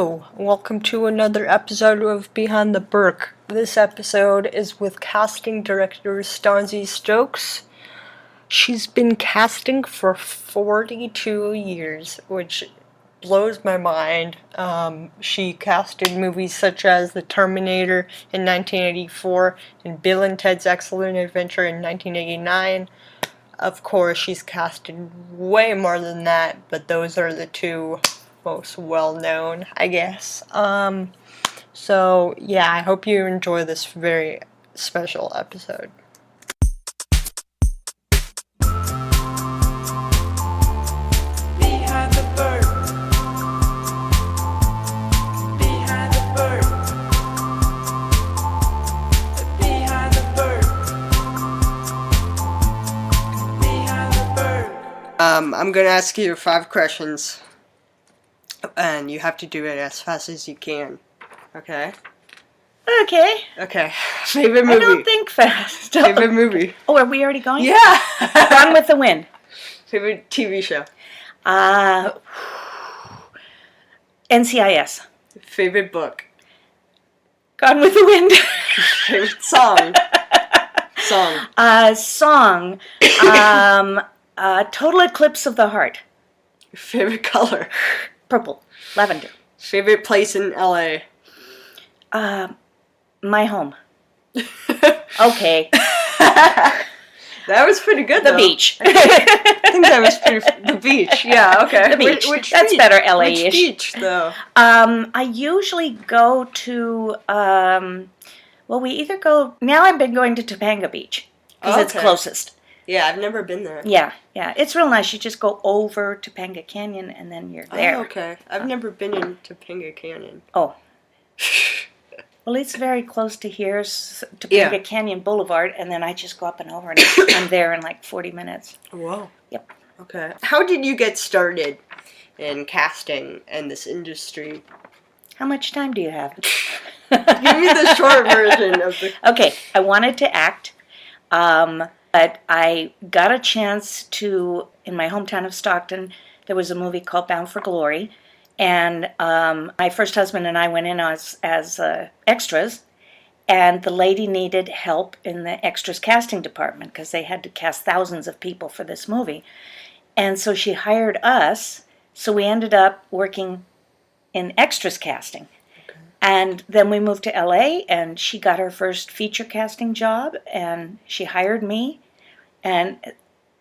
Hello, welcome to another episode of Behind the Birk. This episode is with casting director Stanzi Stokes. She's been casting for 42 years, which blows my mind. She casted movies such as The Terminator in 1984 and Bill and Ted's Excellent Adventure in 1989. Of course, she's casted way more than that, but those are the two most well-known, I guess. So yeah, I hope you enjoy this very special episode. Behind the bird. Behind the bird. Behind the bird. Behind the bird. I'm gonna ask you 5 questions, and you have to do it as fast as you can. Okay? Okay. Okay. Favorite movie? I don't think fast. Favorite movie? Oh, are we already going? Yeah! Gone with the Wind. Favorite TV show? NCIS. Favorite book? Gone with the Wind. Favorite song? Song. Total Eclipse of the Heart. Favorite color? Purple. Lavender. Favorite place in LA? My home. Okay. That was pretty good, The though. beach. I think that was pretty... The beach, yeah, okay. The beach. Which That's beach? better LA-ish. Which beach, though? I usually go to, we either go, now I've been going to Topanga Beach, because it's Okay. closest. Yeah, I've never been there. Yeah. It's real nice. You just go over Topanga Canyon, and then you're there. Oh, okay. I've never been in Topanga Canyon. Oh. Well, it's very close to here, Topanga Yeah. Canyon Boulevard, and then I just go up and over, and I'm there in like 40 minutes. Whoa. Yep. Okay. How did you get started in casting and this industry? How much time do you have? Give me the short version of the... Okay, I wanted to act, but I got a chance to, in my hometown of Stockton, there was a movie called Bound for Glory, and my first husband and I went in as extras, and the lady needed help in the extras casting department because they had to cast thousands of people for this movie. And so she hired us, so we ended up working in extras casting. And then we moved to LA, and she got her first feature casting job, and she hired me, and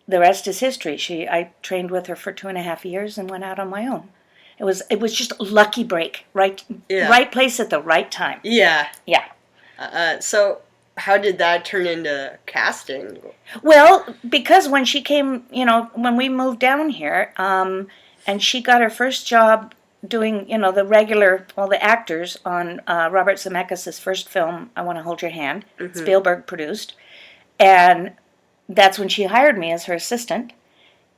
the rest is history. I trained with her for 2.5 years and went out on my own. It was just a lucky break, right place at the right time. Yeah. Yeah. So how did that turn into casting? Well, because when she came, when we moved down here, and she got her first job doing, all the actors on Robert Zemeckis' first film, I Want to Hold Your Hand, Spielberg produced, and that's when she hired me as her assistant,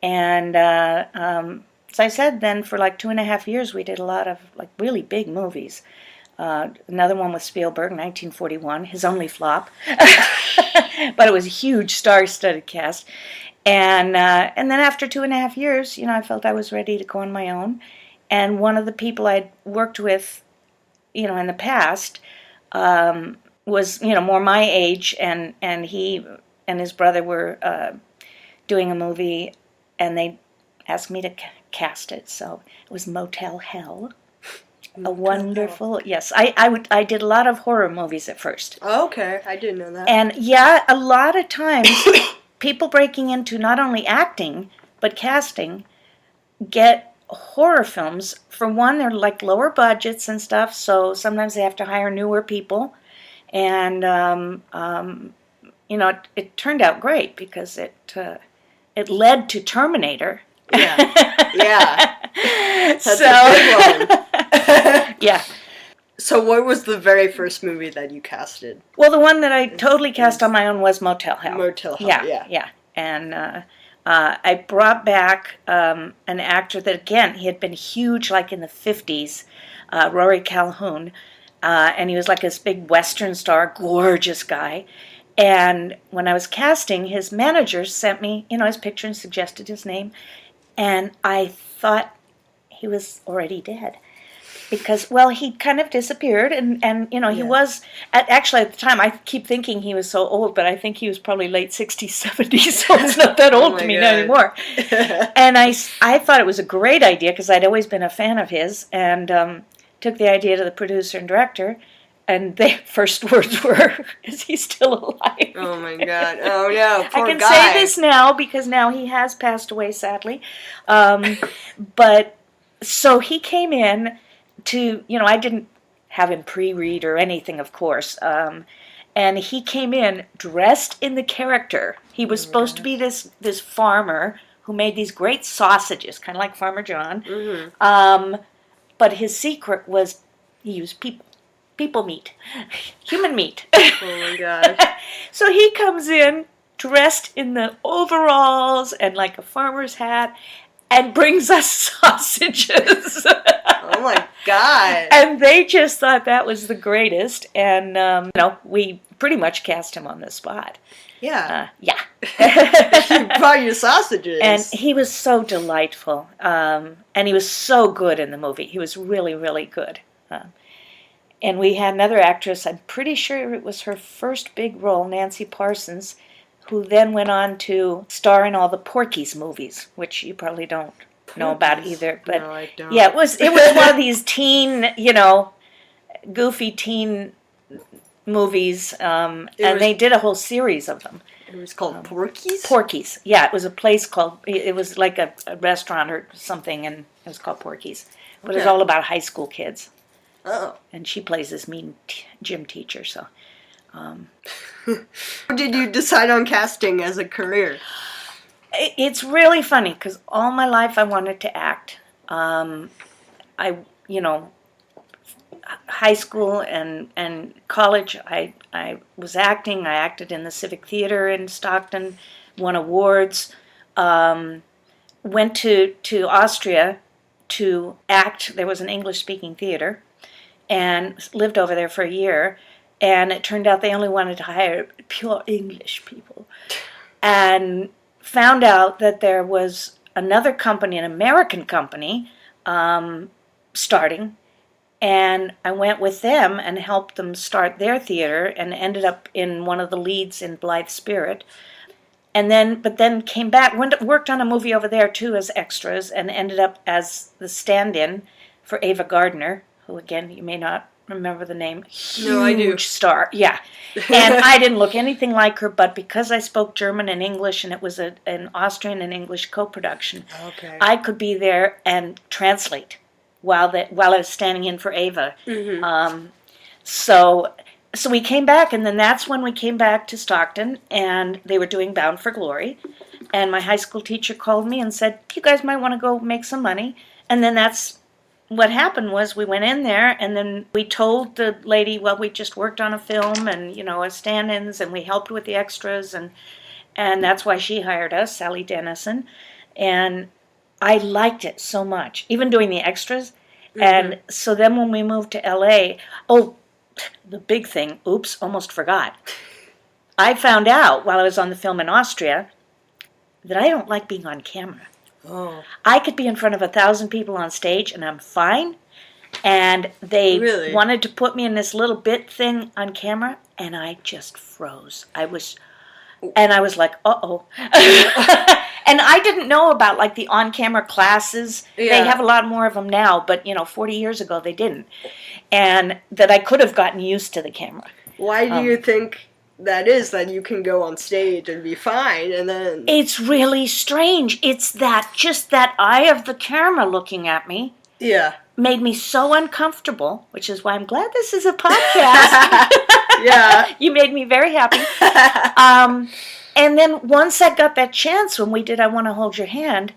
and as I said, then for like 2.5 years, we did a lot of like really big movies. Another one with Spielberg, 1941, his only flop, but it was a huge star-studded cast. And then after 2.5 years, I felt I was ready to go on my own. And one of the people I'd worked with, in the past, was more my age, and he and his brother were doing a movie, and they asked me to cast it. So it was Motel Hell. A wonderful, yes. I did a lot of horror movies at first. Oh, okay, I didn't know that. And yeah, a lot of times people breaking into not only acting but casting get horror films. For one, they're like lower budgets and stuff, so sometimes they have to hire newer people. And it turned out great because it led to Terminator. Yeah. That's So, a big one. yeah. So what was the very first movie that you casted? Well, the one that I totally cast on my own was Motel Hell. Motel Hell, Yeah. And I brought back an actor that, again, he had been huge like in the 50s, Rory Calhoun, and he was like this big Western star, gorgeous guy. And when I was casting, his manager sent me, his picture and suggested his name, and I thought he was already dead. because, well, he kind of disappeared, and he Yeah. was, actually at the time, I keep thinking he was so old, but I think he was probably late 60s, 70s, so it's not that Oh old my to me God. anymore. And I thought it was a great idea, because I'd always been a fan of his, and took the idea to the producer and director, and their first words were, "Is he still alive?" Oh my God. Oh no, poor I can guy. say this now because now he has passed away, sadly. But so he came in to, I didn't have him pre-read or anything, of course. And he came in dressed in the character. He was supposed to be this farmer who made these great sausages, kind of like Farmer John. But his secret was he used people meat, human meat. Oh my God. So he comes in dressed in the overalls and like a farmer's hat and brings us sausages. Oh my God. And they just thought that was the greatest. And, we pretty much cast him on the spot. Yeah. Yeah. You brought your sausages. And he was so delightful. And he was so good in the movie. He was really, really good. And we had another actress, I'm pretty sure it was her first big role, Nancy Parsons, who then went on to star in all the Porky's movies, which you probably don't know about Porky's? either. But No, I don't. yeah, it was one of these teen, goofy teen movies, and they did a whole series of them. It was called Porky's? Porky's. Yeah, it was a place called, it was like a restaurant or something, and it was called Porky's. But it was Okay. all about high school kids. Oh. And she plays this mean gym teacher, so. How did you decide on casting as a career? It's really funny, because all my life I wanted to act. High school and college, I was acting. I acted in the Civic Theater in Stockton, won awards. Went to Austria to act. There was an English-speaking theater, and lived over there for a year. And it turned out they only wanted to hire pure English people. And found out that there was another company, an American company, starting. And I went with them and helped them start their theater, and ended up in one of the leads in Blithe Spirit. But then came back, worked on a movie over there too as extras, and ended up as the stand-in for Ava Gardner, who again, you may not remember the name. No, I do. Huge star, yeah. And I didn't look anything like her, but because I spoke German and English, and it was an Austrian and English co-production, Okay. I could be there and translate while I was standing in for Ava. So we came back, and then that's when we came back to Stockton, and they were doing Bound for Glory. And my high school teacher called me and said, "You guys might want to go make some money." And then that's what happened. Was we went in there, and then we told the lady, well, we just worked on a film, and as stand-ins, and we helped with the extras, and that's why she hired us, Sally Dennison. And I liked it so much, even doing the extras. And so then when we moved to LA, the big thing, oops, almost forgot. I found out while I was on the film in Austria that I don't like being on camera. Oh. I could be in front of 1,000 people on stage and I'm fine. And they Really? wanted to put me in this little bit thing on camera, and I just froze. I was like, uh-oh. And I didn't know about like the on-camera classes. Yeah. They have a lot more of them now, but 40 years ago they didn't. And that I could have gotten used to the camera. Why do you think that is, that you can go on stage and be fine, and then... It's really strange. It's just that eye of the camera looking at me Yeah. made me so uncomfortable, which is why I'm glad this is a podcast. Yeah. You made me very happy. And then once I got that chance when we did I Want to Hold Your Hand,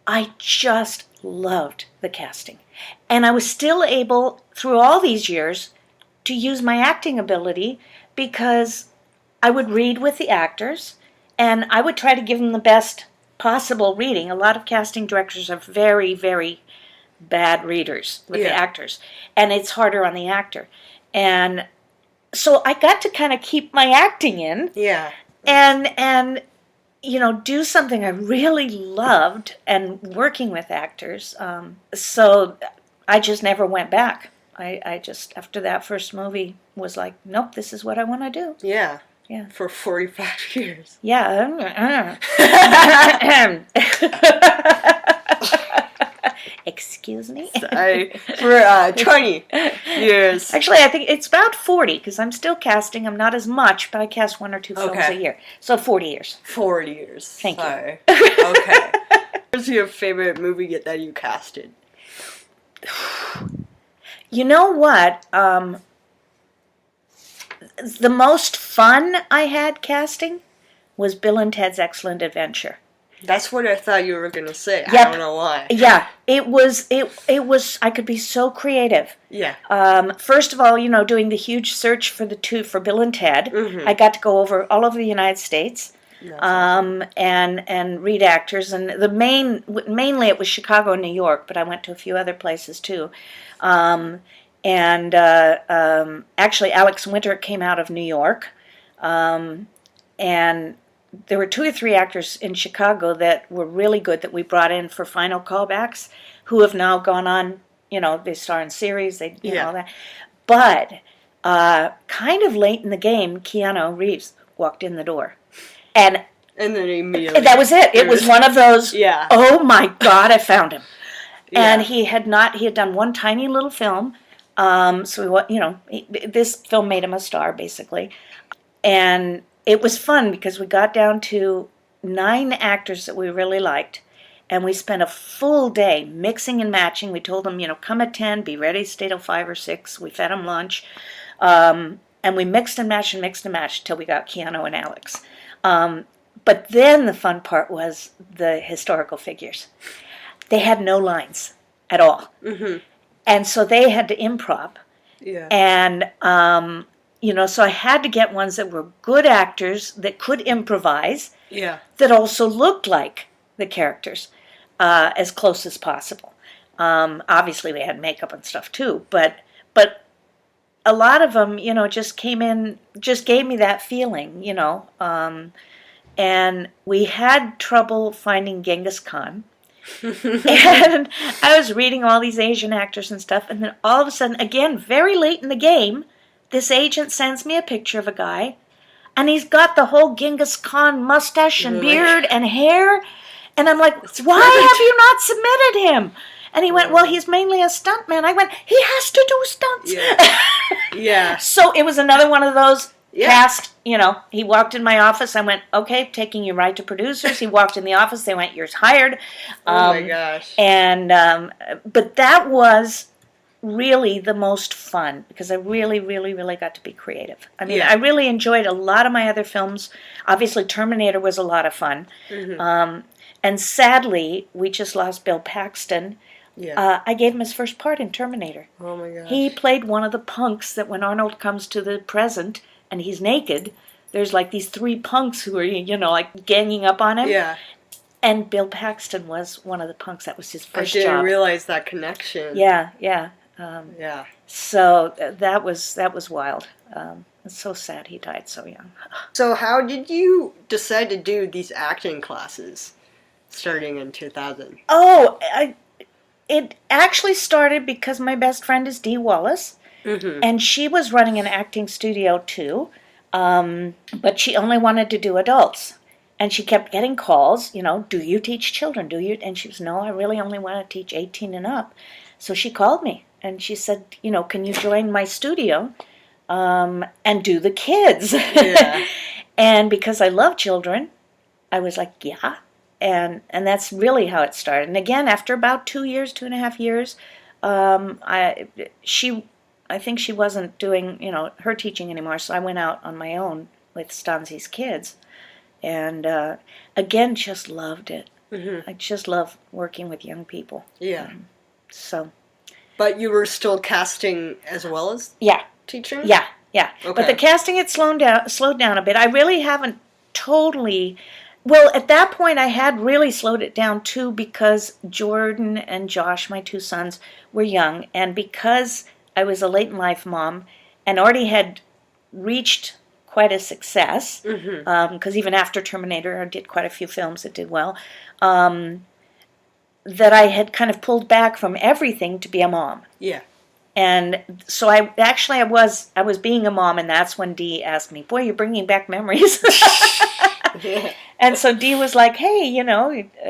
I just loved the casting. And I was still able, through all these years, to use my acting ability, because I would read with the actors, and I would try to give them the best possible reading. A lot of casting directors are very, very bad readers with the actors, and it's harder on the actor. And so I got to kind of keep my acting in, Yeah. and do something I really loved, and working with actors. So I just never went back. I just, after that first movie, was like, nope, this is what I want to do. Yeah. Yeah. For 45 years. Yeah. Excuse me? For 20 years. Actually, I think it's about 40, because I'm still casting. I'm not as much, but I cast 1 or 2 films a year. So 40 years. 40 years. Thank you. Okay. What's your favorite movie that you casted? You know what? The most fun I had casting was Bill and Ted's Excellent Adventure. That's what I thought you were going to say. Yep. I don't know why. Yeah, it was, I could be so creative. Yeah. First of all, doing the huge search for Bill and Ted, I got to go all over the United States. And read actors, and mainly it was Chicago and New York, but I went to a few other places too. Actually, Alex Winter came out of New York, and there were 2 or 3 actors in Chicago that were really good that we brought in for final callbacks, who have now gone on. They star in series, all that. But kind of late in the game, Keanu Reeves walked in the door. And then immediately. That was it. It was one of those, yeah. Oh my God, I found him. Yeah. And he had done one tiny little film. So, this film made him a star, basically. And it was fun because we got down to 9 actors that we really liked. And we spent a full day mixing and matching. We told them, come at 10, be ready, stay till 5 or 6. We fed them lunch. And we mixed and matched till we got Keanu and Alex. But then the fun part was the historical figures. They had no lines at all. Mm-hmm. And so they had to improv. Yeah. And, so I had to get ones that were good actors that could improvise. Yeah. That also looked like the characters as close as possible. Obviously, we had makeup and stuff too. But a lot of them, just came in, just gave me that feeling, and we had trouble finding Genghis Khan. And I was reading all these Asian actors and stuff, and then all of a sudden, again, very late in the game, this agent sends me a picture of a guy, and he's got the whole Genghis Khan mustache and beard and hair, and I'm like, why have you not submitted him? And he went, well, he's mainly a stuntman. I went, he has to do stunts. Yeah. Yeah. So it was another one of those cast, he walked in my office. I went, okay, taking you right to producers. He walked in the office. They went, you're hired. Oh, my gosh. And, but that was really the most fun because I really, really, really got to be creative. I mean, I really enjoyed a lot of my other films. Obviously, Terminator was a lot of fun. Mm-hmm. And sadly, we just lost Bill Paxton. Yeah. I gave him his first part in Terminator. Oh my gosh. He played one of the punks that when Arnold comes to the present and he's naked, there's like these 3 punks who are, like ganging up on him. Yeah. And Bill Paxton was one of the punks. That was his first job. I didn't realize that connection. Yeah. Yeah. So that was wild. It's so sad he died so young. So how did you decide to do these acting classes starting in 2000? Oh, it actually started because my best friend is Dee Wallace, and she was running an acting studio too, but she only wanted to do adults. And she kept getting calls, do you teach children? Do you? And she was, no, I really only want to teach 18 and up. So she called me and she said, can you join my studio and do the kids? Yeah. And because I love children, I was like, yeah. And that's really how it started. And again, after about 2.5 years, I think she wasn't doing, her teaching anymore. So I went out on my own with Stanzi's kids. And again, just loved it. Mm-hmm. I just love working with young people. Yeah. So. But you were still casting as well as teaching? Yeah. Okay. But the casting had slowed down a bit. I really haven't totally. Well, at that point, I had really slowed it down, too, because Jordan and Josh, my 2 sons, were young. And because I was a late-in-life mom and already had reached quite a success, because even after Terminator, I did quite a few films that did well, that I had kind of pulled back from everything to be a mom. Yeah. And so I was being a mom, and that's when Dee asked me, "Boy, you're bringing back memories." And so Dee was like, "Hey,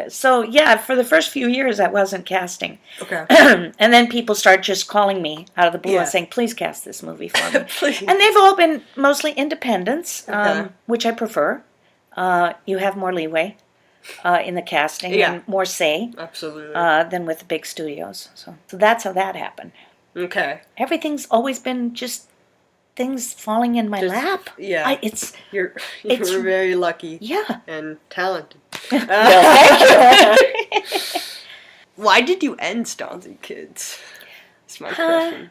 so yeah, for the first few years I wasn't casting." Okay. And then people start just calling me out of the blue Yeah. and saying, "Please cast this movie for me." Please. And they've all been mostly independents, Okay. which I prefer. You have more leeway in the casting Yeah. and more say Absolutely. than with the big studios. So that's how that happened. Okay. Everything's always been just things falling in my Just- lap. yeah. It's You're It's- very lucky yeah. and talented. Well, thank you. Why did you end Stanzie Kids? It's my question.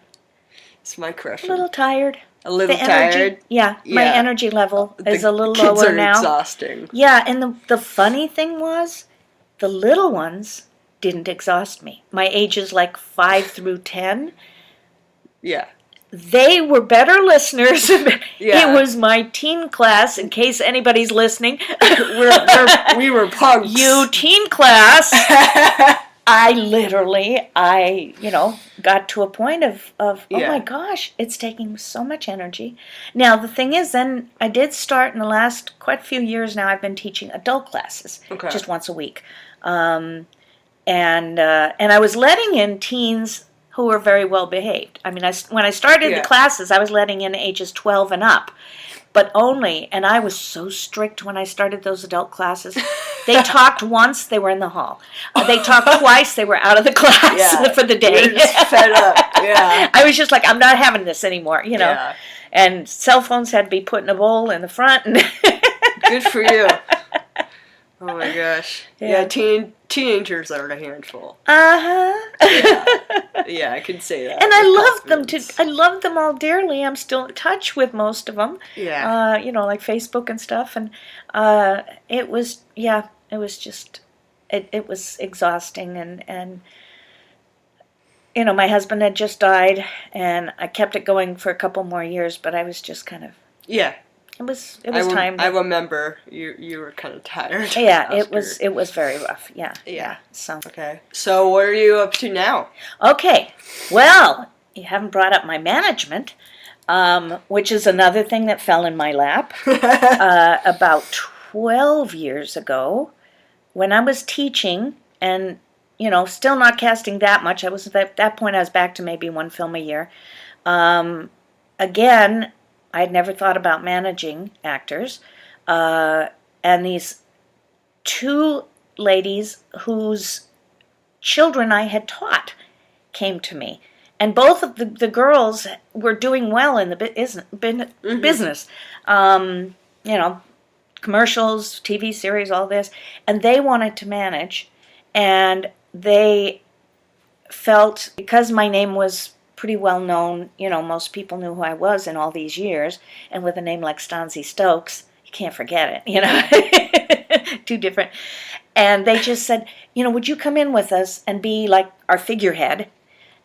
It's my A question. little tired. A little The energy, tired. yeah, my Yeah. energy level is a little kids lower are now. exhausting. Yeah, and the funny thing was, the little ones didn't exhaust me. My ages like 5 through 10, Yeah. they were better listeners. Yeah. It was my teen class, in case anybody's listening. We were punks. You teen class. I literally, got to a point of oh Yeah. my gosh, it's taking so much energy. Now, the thing is, then I did start in the last quite a few years now, I've been teaching adult classes, Okay. just once a week. And I was letting in teens who were very well behaved. I mean, when I started Yeah. the classes, I was letting in ages 12 and up. But only, and I was so strict when I started those adult classes. They talked once, they were in the hall. They talked twice, they were out of the class Yeah. for the day. You're just fed up. Yeah. I was just like, I'm not having this anymore, Yeah. And cell phones had to be put in a bowl in the front. And Good for you. Oh my gosh. Yeah. Yeah, teenagers are a handful. Uh-huh. Yeah, I could say that. And I with loved them confidence. I loved them all dearly. I'm still in touch with most of them. Yeah. Like Facebook and stuff. And it was just, it was exhausting. And my husband had just died, and I kept it going for a couple more years, but I was just kind of, Yeah. it was time. I remember you were kind of tired. Yeah, after. it was very rough. Yeah. Yeah. So Okay. So what are you up to now? okay, well, you haven't brought up my management, which is another thing that fell in my lap about 12 years ago, when I was teaching and still not casting that much. I was at that point. I was back to maybe one film a year. Again, I'd never thought about managing actors. And these two ladies whose children I had taught came to me. And both of the girls were doing well in the business. Commercials, TV series, all this. And they wanted to manage. And they felt, because my name was pretty well known, most people knew who I was in all these years, and with a name like Stanzie Stokes, you can't forget it, Too different. And they just said, would you come in with us and be like our figurehead?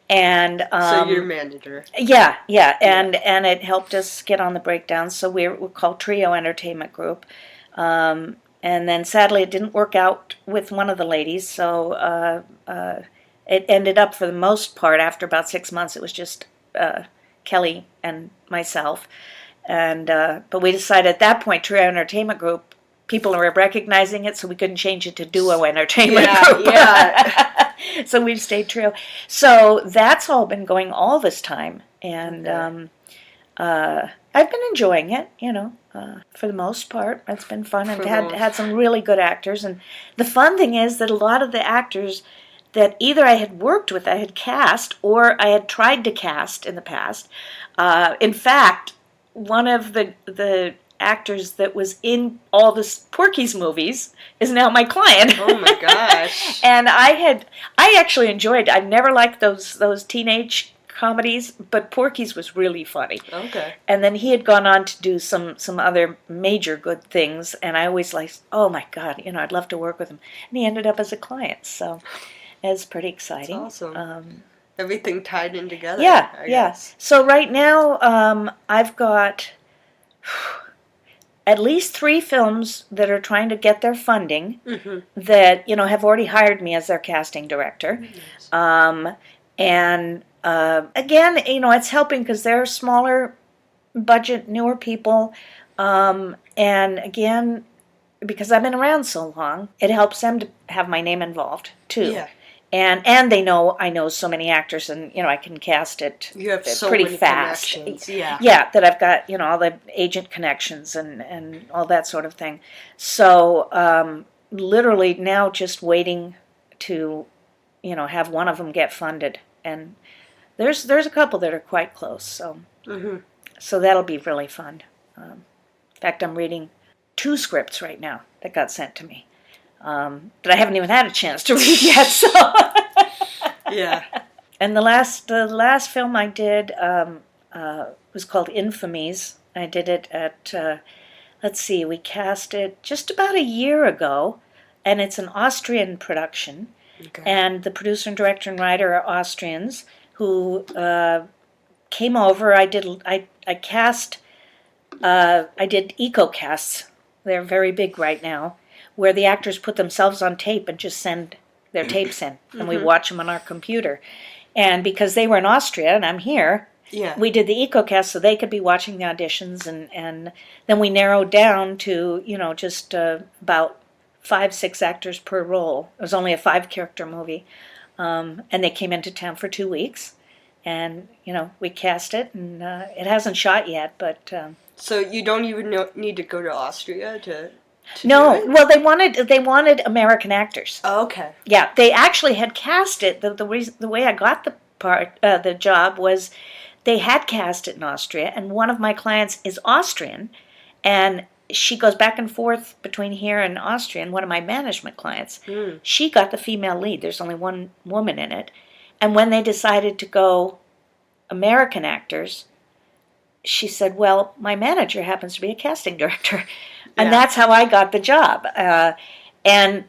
And So you're manager. yeah, and it helped us get on the breakdown. So we're called Trio Entertainment Group. And then sadly it didn't work out with one of the ladies, so it ended up, for the most part, after about 6 months, it was just Kelly and myself. And but we decided at that point, Trio Entertainment Group, people were recognizing it, so we couldn't change it to Duo Entertainment Group. Yeah. So we've stayed Trio. So that's all been going all this time. And I've been enjoying it, for the most part. It's been fun, and had some really good actors. And the fun thing is that a lot of the actors that either I had worked with, I had cast, or I had tried to cast in the past. In fact, one of the actors that was in all the Porky's movies is now my client. Oh my gosh. And I actually enjoyed. I never liked those teenage comedies, but Porky's was really funny. Okay. And then he had gone on to do some other major good things, and I always liked, oh my God, I'd love to work with him. And he ended up as a client, so it's pretty exciting. That's awesome. Everything tied in together. Yeah, I yeah. guess. So right now, I've got at least 3 films that are trying to get their funding that, have already hired me as their casting director. And again, it's helping because they're smaller budget, newer people. And again, because I've been around so long, it helps them to have my name involved too. Yeah. And they know I know so many actors, and I can cast it You have so pretty many fast. connections. Yeah. Yeah, that I've got all the agent connections and all that sort of thing. So literally now just waiting to have one of them get funded, and there's a couple that are quite close. So so that'll be really fun. In fact, I'm reading 2 scripts right now that got sent to me. That I haven't even had a chance to read yet. So Yeah. And the last film I did was called Infamies. I did it at we cast it just about a year ago, and it's an Austrian production. Okay. And the producer and director and writer are Austrians who came over. I did eco casts. They're very big right now, where the actors put themselves on tape and just send their tapes in, and we watch them on our computer. And because they were in Austria and I'm here, we did the EcoCast so they could be watching the auditions, and then we narrowed down to, just about 5-6 actors per role. It was only a 5-character movie. And they came into town for 2 weeks, and, we cast it, and it hasn't shot yet, but... So you don't even need to go to Austria to No, do it? well, they wanted American actors. Oh, okay. Yeah, they actually had cast it. The way I got the job was they had cast it in Austria, and one of my clients is Austrian, and she goes back and forth between here and Austria. And one of my management clients, she got the female lead. There's only one woman in it, and when they decided to go American actors, she said, "Well, my manager happens to be a casting director." And that's how I got the job. And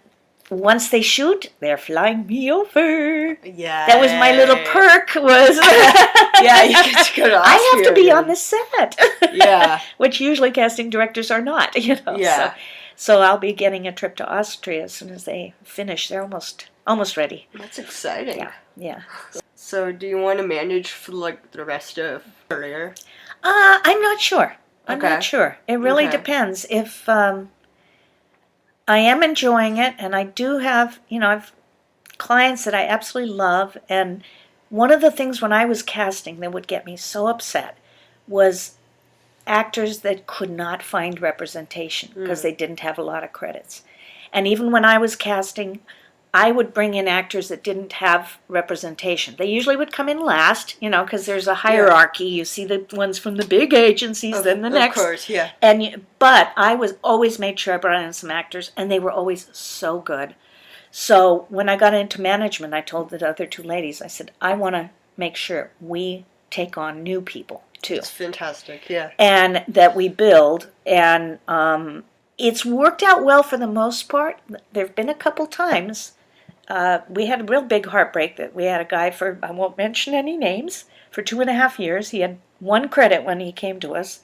once they shoot, they're flying me over. Yeah. That was my little perk. Was Yeah, you get to go to Austria. I have to be on the set. Yeah. Which usually casting directors are not. Yeah. So I'll be getting a trip to Austria as soon as they finish. They're almost ready. That's exciting. Yeah. So do you want to manage for the rest of your career? I'm not sure. I'm Okay. not sure. It really Okay. depends. If I am enjoying it, and I do have, I've clients that I absolutely love, and one of the things when I was casting that would get me so upset was actors that could not find representation because they didn't have a lot of credits. And even when I was casting, I would bring in actors that didn't have representation. They usually would come in last, because there's a hierarchy. You see the ones from the big agencies, then the next. Of course, yeah. But I was always made sure I brought in some actors, and they were always so good. So when I got into management, I told the other 2 ladies, I said, I want to make sure we take on new people too. It's fantastic, yeah. And that we build, and it's worked out well for the most part. There have been a couple times. We had a real big heartbreak that we had a guy for, I won't mention any names, for 2.5 years. He had 1 credit when he came to us,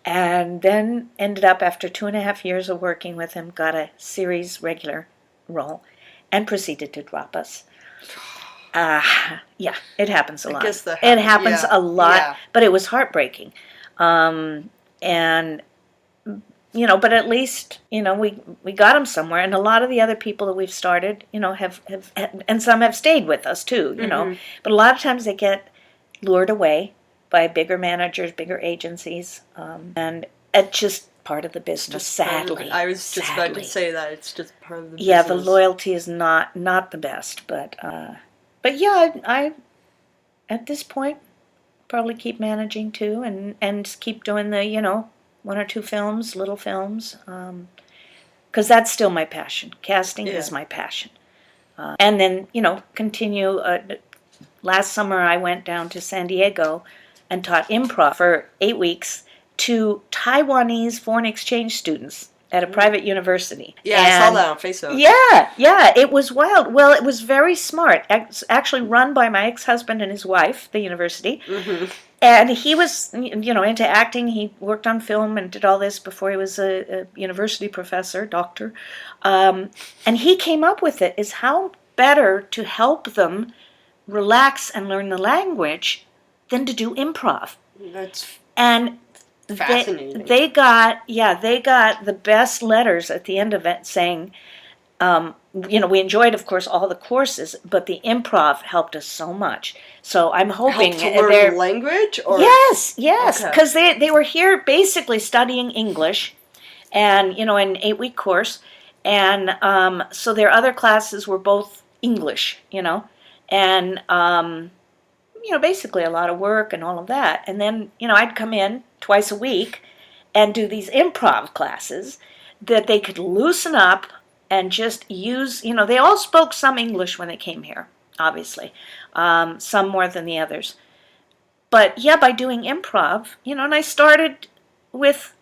and then ended up, after 2.5 years of working with him, got a series regular role and proceeded to drop us. Yeah, it happens a lot. guess that It happens, happens a lot, yeah. but it was heartbreaking. And but at least, we got them somewhere. And a lot of the other people that we've started, have and some have stayed with us too, But a lot of times they get lured away by bigger managers, bigger agencies. And it's just part of the business, sadly. I was just about to say that. It's just part of the business. Yeah, the loyalty is not the best. But yeah, I at this point, probably keep managing too, and keep doing the, 1 or 2 films, little films, because that's still my passion. Casting is my passion. And then, continue. Last summer I went down to San Diego and taught improv for 8 weeks to Taiwanese foreign exchange students at a private university. Yeah, I saw that on Facebook. Yeah, it was wild. Well, it was very smart. It's actually run by my ex-husband and his wife, the university. And he was, into acting. He worked on film and did all this before he was a university professor, doctor. And he came up with it, is how better to help them relax and learn the language than to do improv. That's And fascinating. they got the best letters at the end of it saying, we enjoyed, of course, all the courses, but the improv helped us so much. So I'm hoping help to learn the language? Or? Yes, Okay. because they were here basically studying English, and an 8-week course, and so their other classes were both English, and basically a lot of work and all of that. And then I'd come in twice a week and do these improv classes that they could loosen up and just use. They all spoke some English when they came here, obviously, some more than the others. But yeah, by doing improv, and I started with,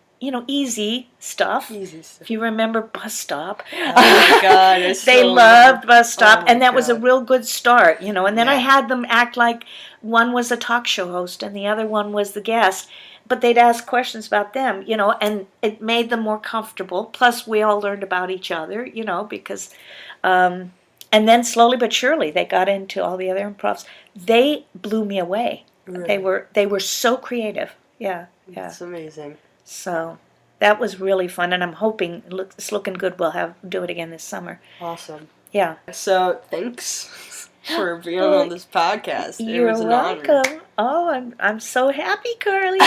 easy stuff. Easy stuff. If you remember Bus Stop. Oh my God. I They still loved Bus Stop, Oh my and that was a God. real good start, and then I Yeah. had them act like one was a talk show host and the other one was the guest, but they'd ask questions about them, and it made them more comfortable. Plus, we all learned about each other, because, and then slowly but surely they got into all the other improvs. They blew me away. Really? They were so creative. Yeah. That's amazing. So that was really fun, and I'm hoping it's looking good. We'll do it again this summer. Awesome. Yeah. So, thanks for being on this podcast. It You're was an honor. welcome. Oh, I'm so happy, Carly.